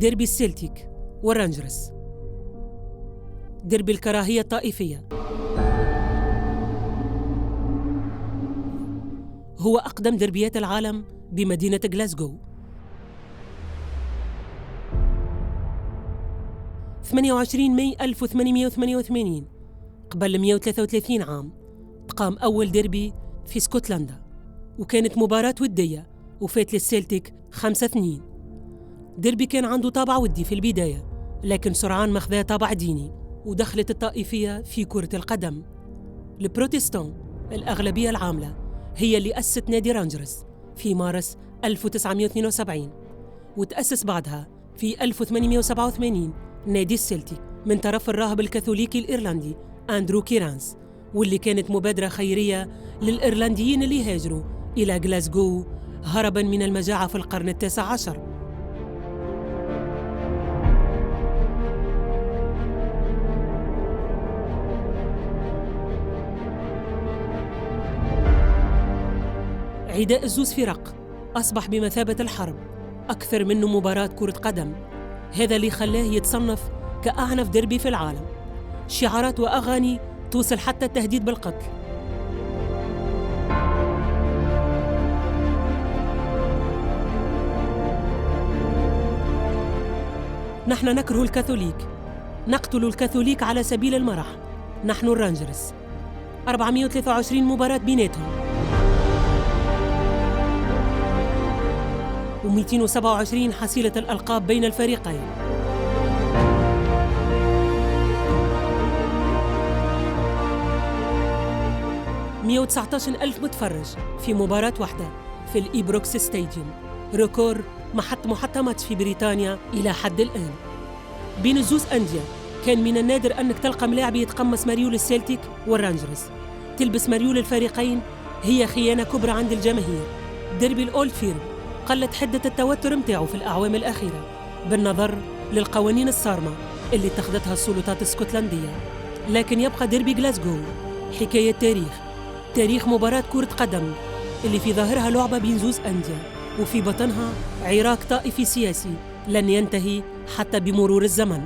ديربي السلتيك والرانجرز، ديربي الكراهية الطائفية. هو أقدم ديربيات العالم بمدينة غلاسكو. 28 ماي 1888 قبل 133 عام تقام أول ديربي في اسكتلندا، وكانت مباراة ودية وفات للسلتيك 5-2. ديربي كان عنده طابع ودي في البداية، لكن سرعان ما خذا طابع ديني ودخلت الطائفية في كرة القدم. البروتستان الأغلبية العاملة هي اللي أسست نادي رانجرز في مارس 1972، وتأسس بعدها في 1887 نادي السلتيك من طرف الراهب الكاثوليكي الإيرلندي أندرو كيرانس، واللي كانت مبادرة خيرية للإيرلنديين اللي هاجروا إلى غلاسكو هرباً من المجاعة في القرن التاسع عشر. عداء الزوز فرق أصبح بمثابة الحرب أكثر منه مباراة كرة قدم. هذا اللي خلاه يتصنف كأعنف ديربي في العالم. شعارات وأغاني توصل حتى التهديد بالقتل. نحن نكره الكاثوليك، نقتل الكاثوليك على سبيل المرح. نحن الرانجرز. 423 مباراة بيناتهم و227 حصيلة الألقاب بين الفريقين. 119,000 متفرج في مباراة واحدة في الإيبروكس ستاديوم، ريكور ما حط ماتش في بريطانيا إلى حد الآن. بين الزوز أندية كان من النادر أنك تلقى ملاعب يتقمص مريول السلتيك والرانجرز. تلبس مريول الفريقين هي خيانة كبرى عند الجماهير. ديربي الأولد فيرم قلت حدة التوتر متاعه في الأعوام الأخيرة بالنظر للقوانين الصارمة اللي اتخذتها السلطات الاسكتلندية، لكن يبقى ديربي غلاسكو حكاية تاريخ مباراة كرة قدم اللي في ظاهرها لعبة بين زوز أندية وفي بطنها عراك طائفي سياسي لن ينتهي حتى بمرور الزمن.